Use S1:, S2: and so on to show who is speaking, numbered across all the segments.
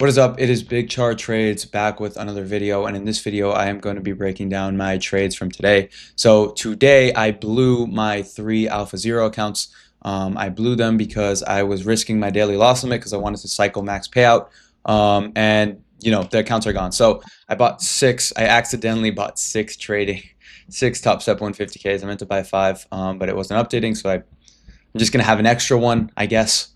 S1: What is up? It is Big Chart Trades back with another video, and in this video I am going to be breaking down my trades from today. So today I blew my 3 Alpha Zero accounts. I blew them because I was risking my daily loss limit because I wanted to cycle max payout, and the accounts are gone. So I accidentally bought 6 trading, 6 Top Step 150Ks. I meant to buy 5, but it wasn't updating, so I'm just gonna have an extra one, I guess.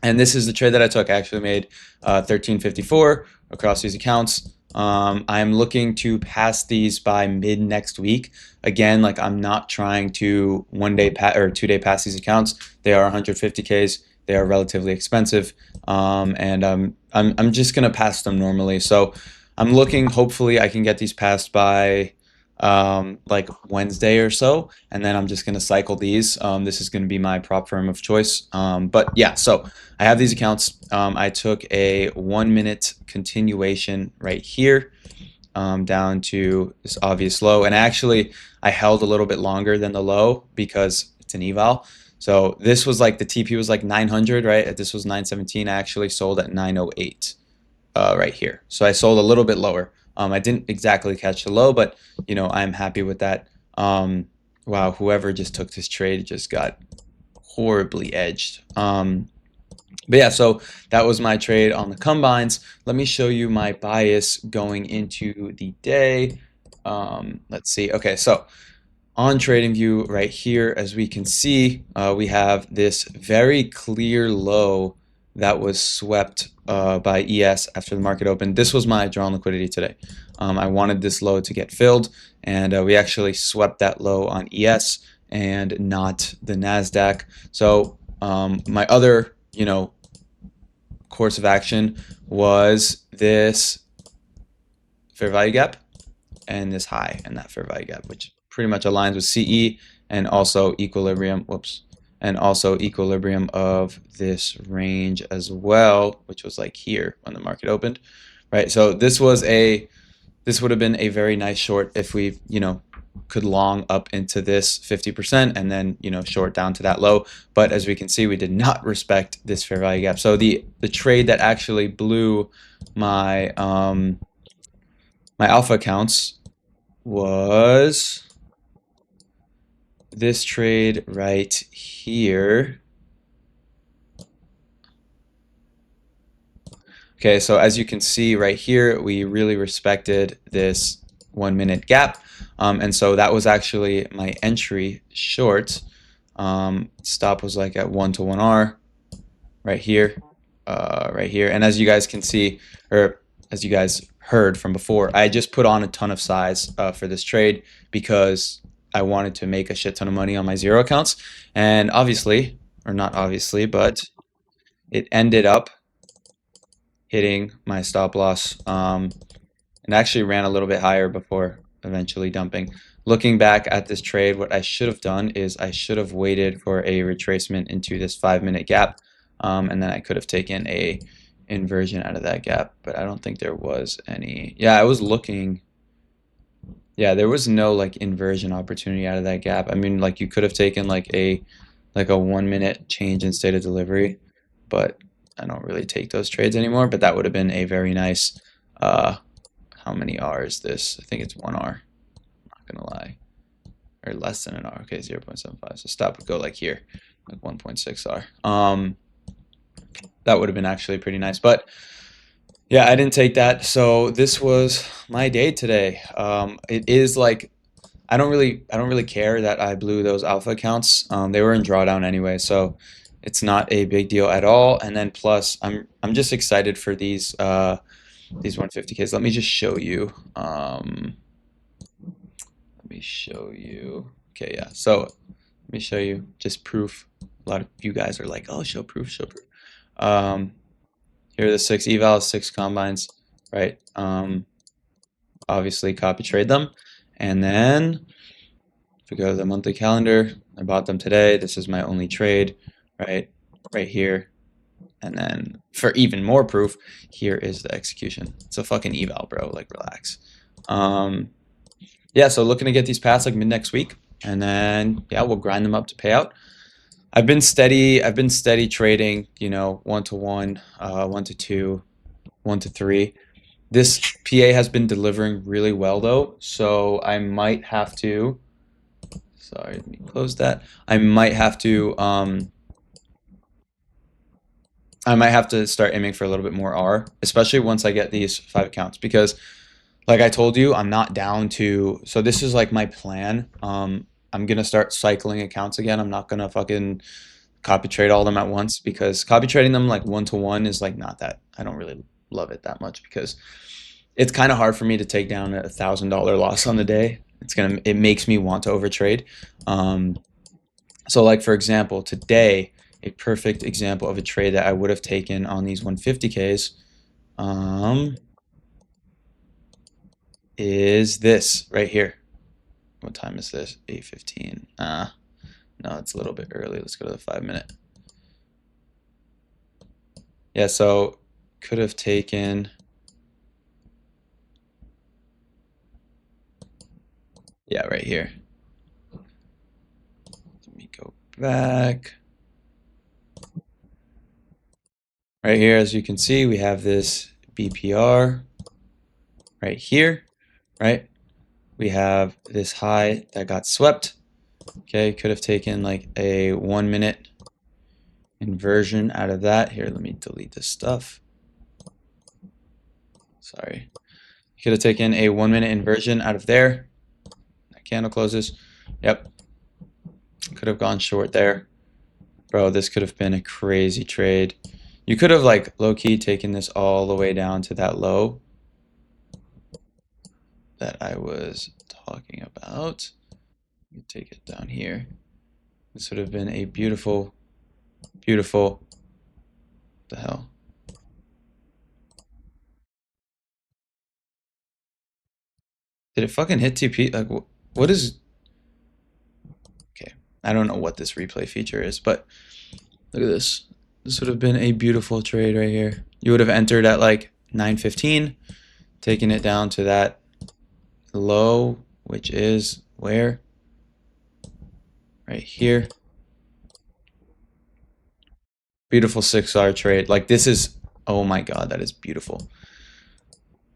S1: And this is the trade that I took. I actually made 1354 across these accounts. I'm looking to pass these by mid next week. Again, like I'm not trying to 2-day pass these accounts. They are 150Ks. They are relatively expensive, and I'm just gonna pass them normally. So I'm looking. Hopefully, I can get these passed by like Wednesday or so, and then I'm just going to cycle these. This is going to be my prop firm of choice. But yeah, so I have these accounts. I took a 1 minute continuation right here down to this obvious low, and actually I held a little bit longer than the low because it's an eval. So this was like the TP was like 900, right? This was 917. I actually sold at 908 right here. So I sold a little bit lower. I didn't exactly catch the low, but I'm happy with that. Wow, whoever just took this trade just got horribly edged. But yeah, so that was my trade on the combines. Let me show you my bias going into the day. Let's see. Okay, so on TradingView right here, as we can see, we have this very clear low that was swept by ES after the market opened. This was my drawn liquidity today. I wanted this low to get filled, and we actually swept that low on ES and not the Nasdaq. So my other, course of action was this fair value gap and this high and that fair value gap, which pretty much aligns with CE and also equilibrium. And also equilibrium of this range as well, which was like here when the market opened, right? So this would have been a very nice short if we, could long up into this 50% and then, short down to that low. But as we can see, we did not respect this fair value gap. So the trade that actually blew my my alpha accounts was this trade right here. Okay, so as you can see right here, we really respected this 1 minute gap. And so that was actually my entry short. Stop was like at 1 to 1R right here, right here. And as you guys can see, or as you guys heard from before, I just put on a ton of size for this trade because I wanted to make a shit ton of money on my zero accounts. And obviously, or not obviously, but it ended up hitting my stop loss, and actually ran a little bit higher before eventually dumping. Looking back at this trade, what I should have done is I should have waited for a retracement into this 5 minute gap, and then I could have taken a inversion out of that gap, but I don't think there was any. Yeah, I was looking. Yeah, there was no like inversion opportunity out of that gap. I mean, like you could have taken like a 1 minute change in state of delivery, but I don't really take those trades anymore. But that would have been a very nice. How many R is this? I think it's 1 R. I'm not gonna lie, or less than an R. Okay, 0.75. So stop would go like here, like 1.6 R. That would have been actually pretty nice, but yeah, I didn't take that. So this was my day today. It is like I don't really care that I blew those alpha accounts. They were in drawdown anyway, so it's not a big deal at all. And then plus, I'm just excited for these 150Ks. Let me just show you. Let me show you. Okay, yeah. So let me show you just proof. A lot of you guys are like, oh, show proof, show proof. Here are the 6 evals, 6 combines, right? Obviously copy trade them. And then if we go to the monthly calendar, I bought them today. This is my only trade, right? Right here. And then for even more proof, here is the execution. It's a fucking eval, bro. Like, relax. Yeah, so looking to get these passed like mid next week. And then, yeah, we'll grind them up to payout. I've been steady trading, 1 to 1, 1 to 2, 1 to 3. This PA has been delivering really well though, so I might have to, sorry, let me close that. I might have to start aiming for a little bit more R, especially once I get these 5 accounts, because like I told you, I'm not down to, so this is like my plan. I'm gonna start cycling accounts again. I'm not gonna fucking copy trade all of them at once, because copy trading them like one to one is like not that, I don't really love it that much, because it's kind of hard for me to take down a $1,000 loss on the day. It makes me want to overtrade. Um, so like for example, today, a perfect example of a trade that I would have taken on these 150Ks is this right here. What time is this? 8:15. No, it's a little bit early. Let's go to the 5-minute. Yeah, so could have taken, yeah, right here. Let me go back. Right here, as you can see, we have this BPR right here, right? We have this high that got swept. Okay, could have taken like a 1-minute inversion out of that. Here, let me delete this stuff. Sorry. Could have taken a 1-minute inversion out of there. That candle closes. Yep. Could have gone short there. Bro, this could have been a crazy trade. You could have like low-key taken this all the way down to that low that I was talking about. You take it down here. This would have been a beautiful, beautiful, what the hell? Did it fucking hit TP? Like, what is, okay. I don't know what this replay feature is, but look at this. This would have been a beautiful trade right here. You would have entered at like 9:15, taken it down to that low, which is where? Right here. Beautiful 6R trade. Like this is, oh my God, that is beautiful.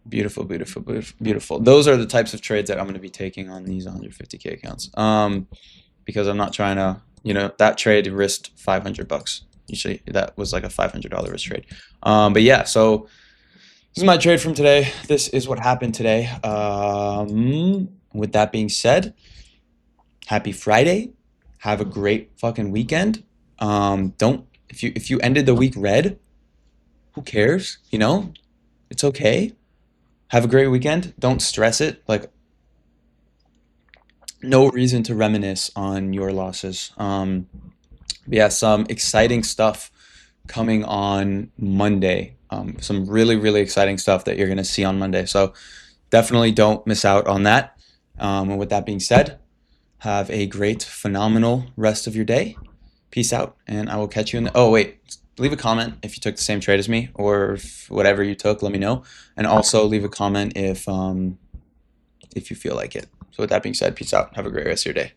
S1: Beautiful, beautiful, beautiful, beautiful. Those are the types of trades that I'm going to be taking on these 150K accounts. Because I'm not trying to, that trade risked 500 bucks. Usually that was like a $500 risk trade. But yeah, so this is my trade from today. This is what happened today. With that being said, happy Friday. Have a great fucking weekend. Don't, if you ended the week red, who cares? It's okay. Have a great weekend. Don't stress it. Like, no reason to reminisce on your losses. Yeah, some exciting stuff coming on Monday. Some really, really exciting stuff that you're going to see on Monday. So definitely don't miss out on that. And with that being said, have a great, phenomenal rest of your day. Peace out, and I will catch you in the, oh wait, leave a comment if you took the same trade as me, or if whatever you took, let me know. And also leave a comment if you feel like it. So with that being said, peace out. Have a great rest of your day.